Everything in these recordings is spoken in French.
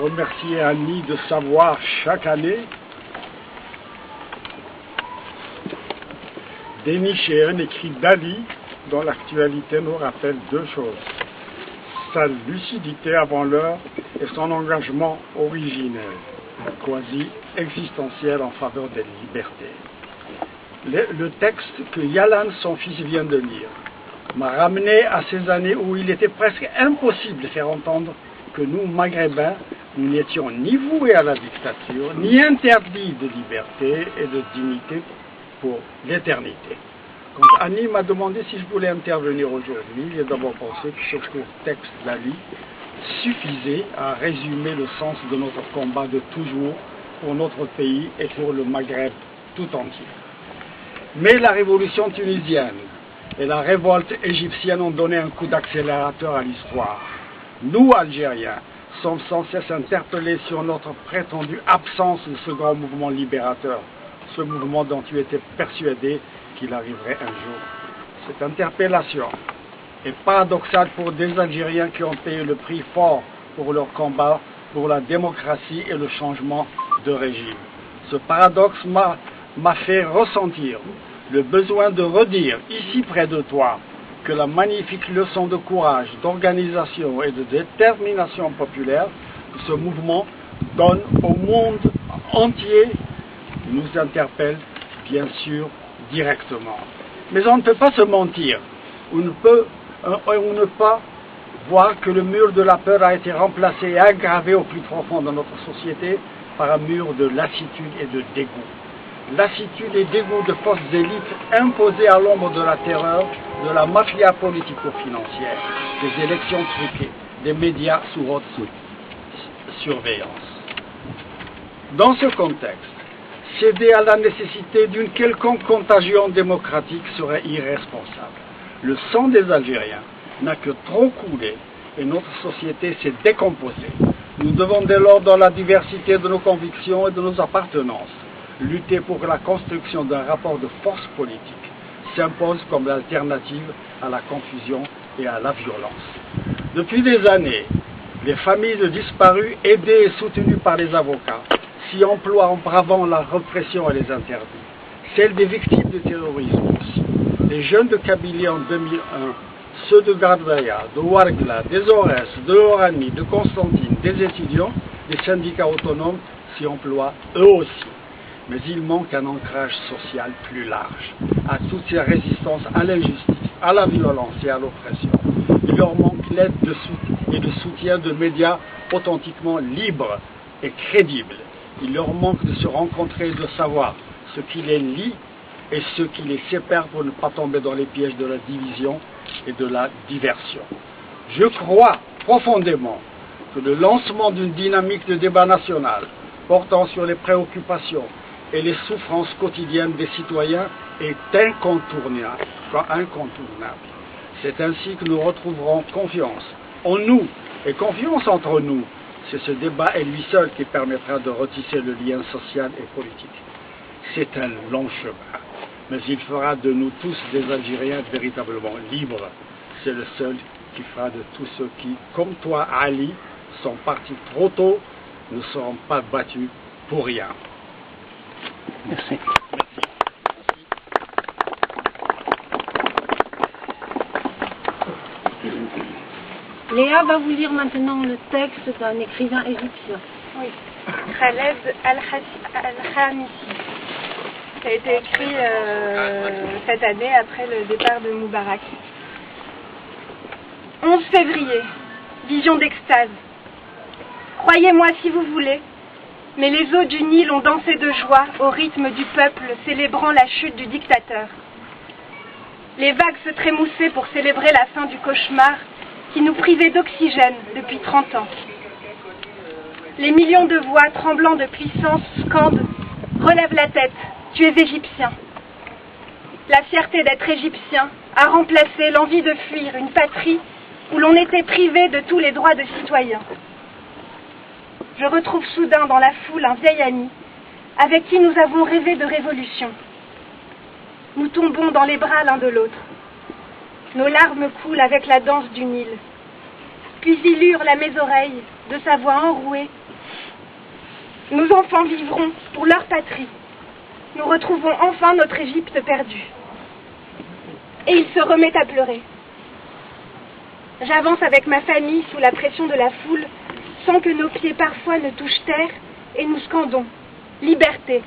remercier Annie de savoir chaque année dénicher un écrit d'Ali dont l'actualité nous rappelle deux choses. Sa lucidité avant l'heure et son engagement originel, quasi existentiel en faveur des libertés. Le texte que Yalan, son fils, vient de lire, m'a ramené à ces années où il était presque impossible de faire entendre que nous, Maghrébins, nous n'étions ni voués à la dictature, ni interdits de liberté et de dignité pour l'éternité. Quand Annie m'a demandé si je voulais intervenir aujourd'hui, j'ai d'abord pensé que ce court texte d'Ali suffisait à résumer le sens de notre combat de toujours pour notre pays et pour le Maghreb tout entier. Mais la révolution tunisienne et la révolte égyptienne ont donné un coup d'accélérateur à l'histoire. Nous, Algériens, sommes sans cesse interpellés sur notre prétendue absence de ce grand mouvement libérateur, ce mouvement dont tu étais persuadé qu'il arriverait un jour. Cette interpellation est paradoxale pour des Algériens qui ont payé le prix fort pour leur combat pour la démocratie et le changement de régime. Ce paradoxe m'a fait ressentir le besoin de redire ici près de toi que la magnifique leçon de courage, d'organisation et de détermination populaire que ce mouvement donne au monde entier nous interpelle bien sûr directement. Mais on ne peut pas se mentir, on ne peut pas voir que le mur de la peur a été remplacé et aggravé au plus profond de notre société par un mur de lassitude et de dégoût. Lassitude et dégoût de forces élites imposées à l'ombre de la terreur, de la mafia politico-financière, des élections truquées, des médias sous haute surveillance. Dans ce contexte, céder à la nécessité d'une quelconque contagion démocratique serait irresponsable. Le sang des Algériens n'a que trop coulé et notre société s'est décomposée. Nous devons dès lors, dans la diversité de nos convictions et de nos appartenances, lutter pour que la construction d'un rapport de force politique s'impose comme alternative à la confusion et à la violence. Depuis des années, les familles de disparus, aidées et soutenues par les avocats, s'y emploient en bravant la répression et les interdits. Celles des victimes de terrorisme aussi. Les jeunes de Kabylie en 2001, ceux de Gardaïa, de Ouargla, des Aurès, de Orani, de Constantine, des étudiants, des syndicats autonomes s'y emploient eux aussi. Mais il manque un ancrage social plus large à toutes ces résistances à l'injustice, à la violence et à l'oppression. Il leur manque l'aide et le soutien de médias authentiquement libres et crédibles. Il leur manque de se rencontrer et de savoir ce qui les lie et ce qui les sépare pour ne pas tomber dans les pièges de la division et de la diversion. Je crois profondément que le lancement d'une dynamique de débat national portant sur les préoccupations et les souffrances quotidiennes des citoyens est incontournable. C'est ainsi que nous retrouverons confiance en nous et confiance entre nous. C'est ce débat et lui seul qui permettra de retisser le lien social et politique. C'est un long chemin, mais il fera de nous tous des Algériens véritablement libres. C'est le seul qui fera de tous ceux qui, comme toi, Ali, sont partis trop tôt, ne seront pas battus pour rien. Merci. Léa va vous lire maintenant le texte d'un écrivain égyptien. Oui, Khaled Al-Khamisi. Ça a été écrit cette année après le départ de Moubarak. 11 février, vision d'extase. Croyez-moi si vous voulez, mais les eaux du Nil ont dansé de joie au rythme du peuple célébrant la chute du dictateur. Les vagues se trémoussaient pour célébrer la fin du cauchemar qui nous privait d'oxygène depuis 30 ans. Les millions de voix tremblant de puissance scandent « Relève la tête, tu es égyptien ». La fierté d'être égyptien a remplacé l'envie de fuir une patrie où l'on était privé de tous les droits de citoyen. Je retrouve soudain dans la foule un vieil ami avec qui nous avons rêvé de révolution. Nous tombons dans les bras l'un de l'autre. Nos larmes coulent avec la danse du Nil. Puis il hurle à mes oreilles, de sa voix enrouée, nos enfants vivront pour leur patrie. Nous retrouvons enfin notre Égypte perdue. Et il se remet à pleurer. J'avance avec ma famille sous la pression de la foule, sans que nos pieds parfois ne touchent terre, et nous scandons « Liberté,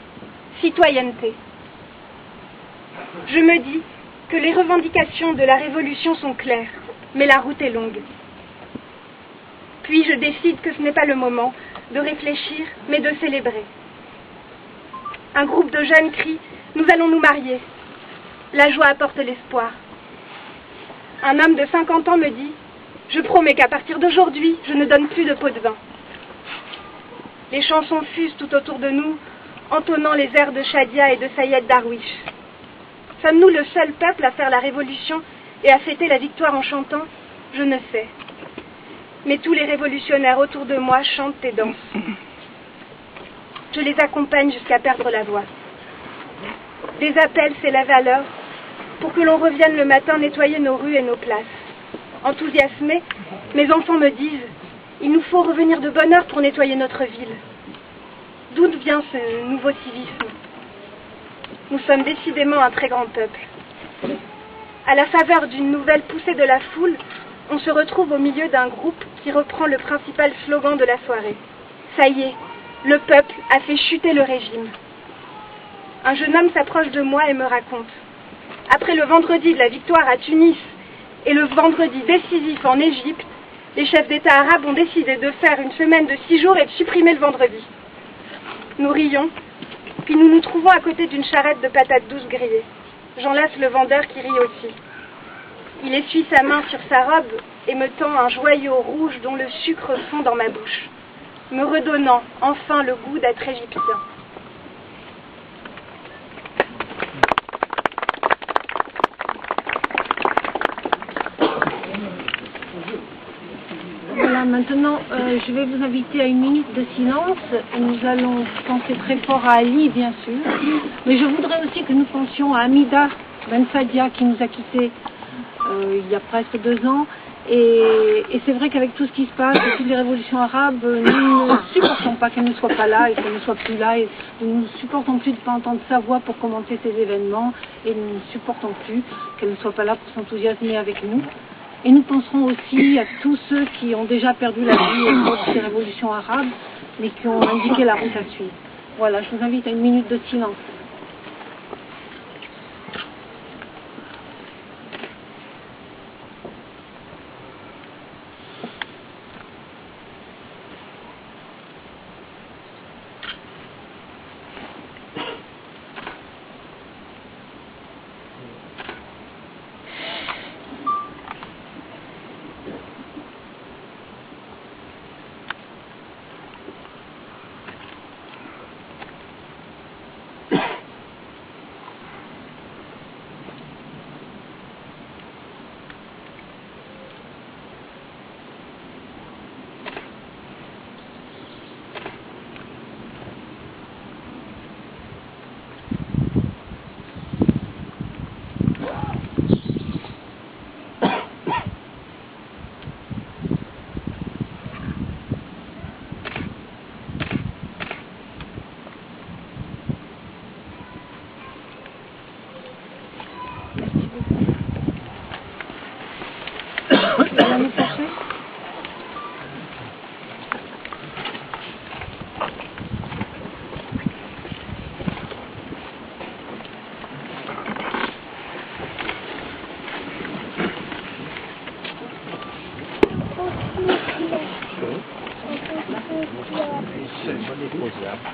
citoyenneté ». Je me dis que les revendications de la Révolution sont claires, mais la route est longue. Puis je décide que ce n'est pas le moment de réfléchir, mais de célébrer. Un groupe de jeunes crie « Nous allons nous marier ». La joie apporte l'espoir. Un homme de 50 ans me dit « Je promets qu'à partir d'aujourd'hui, je ne donne plus de pot de vin ». Les chansons fusent tout autour de nous, entonnant les airs de Shadia et de Sayed Darwish. Sommes-nous le seul peuple à faire la révolution et à fêter la victoire en chantant? Je ne sais. Mais tous les révolutionnaires autour de moi chantent et dansent. Je les accompagne jusqu'à perdre la voix. Des appels s'élèvent à l'heure pour que l'on revienne le matin nettoyer nos rues et nos places. Enthousiasmés, mes enfants me disent « Il nous faut revenir de bonne heure pour nettoyer notre ville ». D'où vient ce nouveau civisme? Nous sommes décidément un très grand peuple. À la faveur d'une nouvelle poussée de la foule, on se retrouve au milieu d'un groupe qui reprend le principal slogan de la soirée. Ça y est, le peuple a fait chuter le régime. Un jeune homme s'approche de moi et me raconte. Après le vendredi de la victoire à Tunis et le vendredi décisif en Égypte, les chefs d'État arabes ont décidé de faire une semaine de 6 jours et de supprimer le vendredi. Nous rions, puis nous nous trouvons à côté d'une charrette de patates douces grillées. J'enlace le vendeur qui rit aussi. Il essuie sa main sur sa robe et me tend un joyau rouge dont le sucre fond dans ma bouche, me redonnant enfin le goût d'être égyptien. Voilà, maintenant, je vais vous inviter à une minute de silence. Nous allons penser très fort à Ali, bien sûr, mais je voudrais aussi que nous pensions à Hamida Ben Sadia, qui nous a quittés il y a presque 2 ans. Et c'est vrai qu'avec tout ce qui se passe, toutes les révolutions arabes, nous ne supportons pas qu'elle ne soit pas là et qu'elle ne soit plus là. Et nous ne supportons plus de ne pas entendre sa voix pour commenter ces événements. Et nous ne supportons plus qu'elle ne soit pas là pour s'enthousiasmer avec nous. Et nous penserons aussi à tous ceux qui ont déjà perdu la vie au cours de ces révolutions arabes, mais qui ont indiqué la route à suivre. Voilà, je vous invite à une minute de silence. L'année prochaine.